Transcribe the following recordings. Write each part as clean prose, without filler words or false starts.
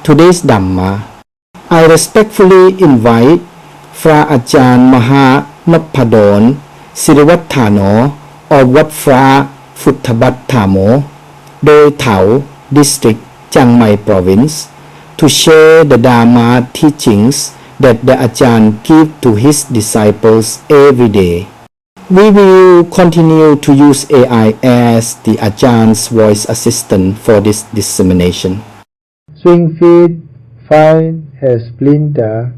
today's Dhamma, I respectfully invite Phra Ajarn Mahanopdol, Sirivaddhano of Wat Phra Phutthabat Tamo, Doi Thao District, Chiang Mai Province, to share the Dhamma teachings that the Ajarn gives to his disciples every day. We will continue to use AI as the Ajarn's voice assistant for this dissemination. Swing feet, fine as splinter.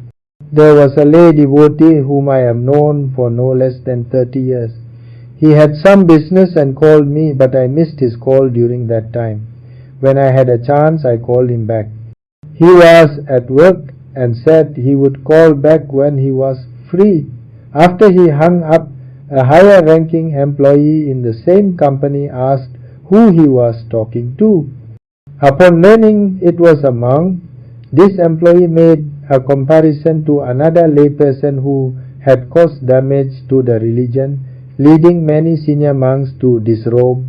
There was a lay devotee whom I have known for no less than 30 years. He had some business and called me, but I missed his call during that time. When I had a chance, I called him back. He was at work and said he would call back when he was free. After he hung up, a higher-ranking employee in the same company asked who he was talking to. Upon learning it was a monk, this employee made a comparison to another layperson who had caused damage to the religion, leading many senior monks to disrobe.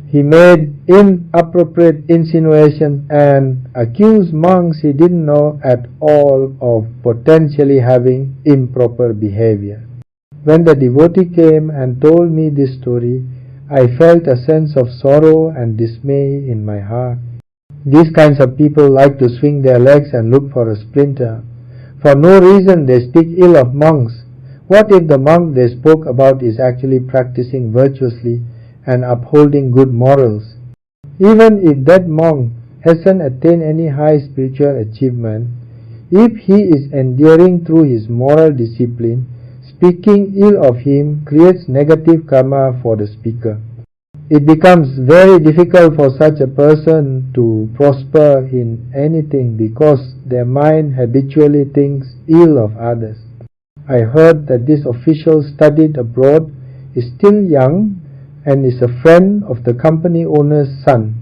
He made inappropriate insinuations and accused monks he didn't know at all of potentially having improper behavior. When the devotee came and told me this story, I felt a sense of sorrow and dismay in my heart. These kinds of people like to swing their legs and look for a splinter. For no reason they speak ill of monks. What if the monk they spoke about is actually practicing virtuously and upholding good morals? Even if that monk hasn't attained any high spiritual achievement, if he is enduring through his moral discipline, speaking ill of him creates negative karma for the speaker. It becomes very difficult for such a person to prosper in anything because their mind habitually thinks ill of others. I heard that this official studied abroad, is still young, and is a friend of the company owner's son,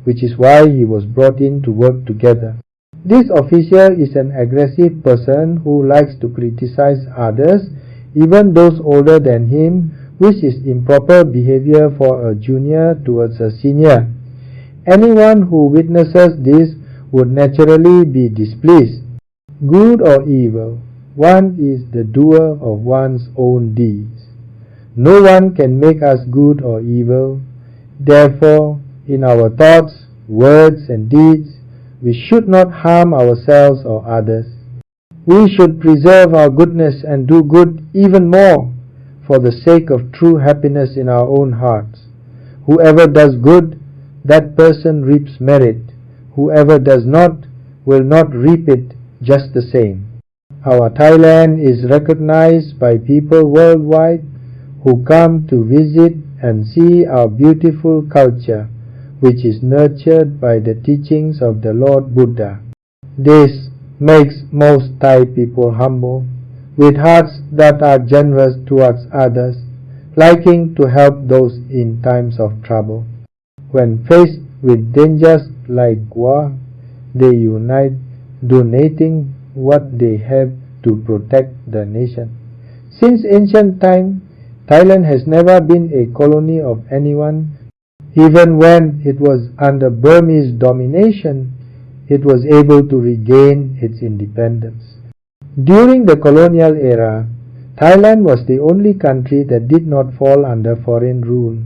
which is why he was brought in to work together. This official is an aggressive person who likes to criticize others, even those older than him, which is improper behavior for a junior towards a senior. Anyone who witnesses this would naturally be displeased. Good or evil, one is the doer of one's own deeds. No one can make us good or evil. Therefore, in our thoughts, words and deeds, we should not harm ourselves or others. We should preserve our goodness and do good even more for the sake of true happiness in our own hearts. Whoever does good, that person reaps merit. Whoever does not will not reap it just the same. Our Thailand is recognized by people worldwide who come to visit and see our beautiful culture, which is nurtured by the teachings of the Lord Buddha. This makes most Thai people humble, with hearts that are generous towards others, liking to help those in times of trouble. When faced with dangers like war, they unite, donating what they have to protect the nation. Since ancient times, Thailand has never been a colony of anyone. Even when it was under Burmese domination, it was able to regain its independence. During the colonial era, Thailand was the only country that did not fall under foreign rule,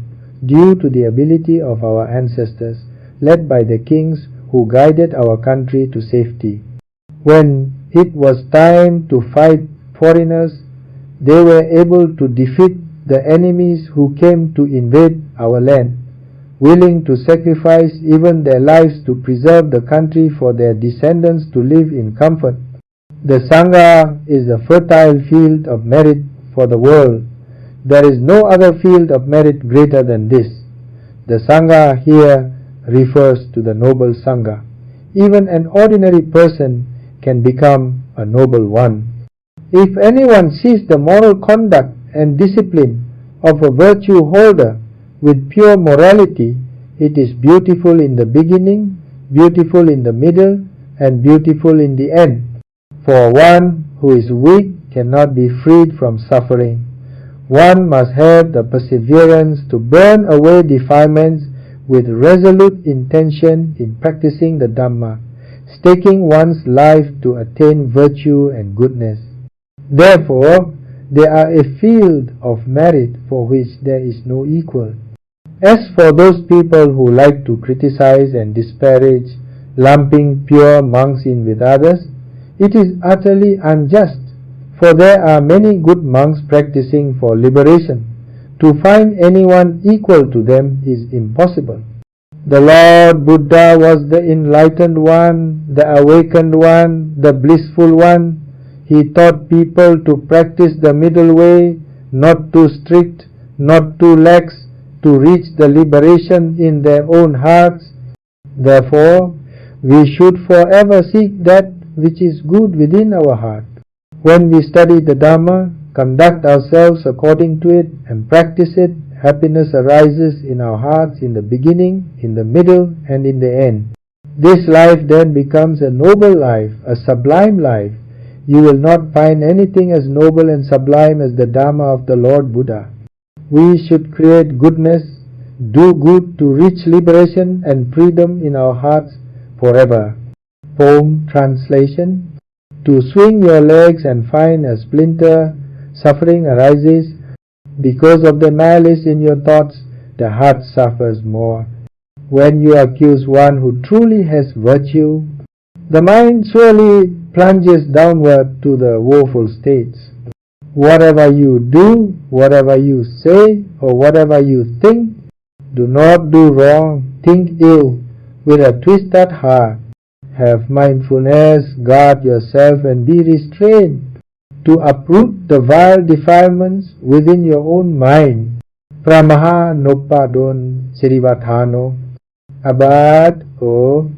due to the ability of our ancestors, led by the kings who guided our country to safety. When it was time to fight foreigners, they were able to defeat the enemies who came to invade our land, willing to sacrifice even their lives to preserve the country for their descendants to live in comfort. The Sangha is a fertile field of merit for the world. There is no other field of merit greater than this. The Sangha here refers to the noble Sangha. Even an ordinary person can become a noble one. If anyone sees the moral conduct and discipline of a virtue holder with pure morality, it is beautiful in the beginning, beautiful in the middle, and beautiful in the end. For one who is weak cannot be freed from suffering. One must have the perseverance to burn away defilements with resolute intention in practicing the Dhamma, staking one's life to attain virtue and goodness. Therefore, they are a field of merit for which there is no equal. As for those people who like to criticize and disparage, lumping pure monks in with others, it is utterly unjust, for there are many good monks practicing for liberation. To find anyone equal to them is impossible. The Lord Buddha was the enlightened one, the awakened one, the blissful one. He taught people to practice the middle way, not too strict, not too lax, to reach the liberation in their own hearts. Therefore, we should forever seek that which is good within our heart. When we study the Dhamma, conduct ourselves according to it, and practice it, happiness arises in our hearts in the beginning, in the middle, and in the end. This life then becomes a noble life, a sublime life. You will not find anything as noble and sublime as the Dhamma of the Lord Buddha. We should create goodness, do good to reach liberation and freedom in our hearts forever. Poem translation. To swing your legs and find a splinter, suffering arises. Because of the malice in your thoughts, the heart suffers more. When you accuse one who truly has virtue, the mind surely plunges downward to the woeful states. Whatever you do, whatever you say, or whatever you think, do not do wrong, think ill, with a twisted heart. Have mindfulness, guard yourself, and be restrained to uproot the vile defilements within your own mind. Phra Mahanopdol Sirivaddhano. Abad O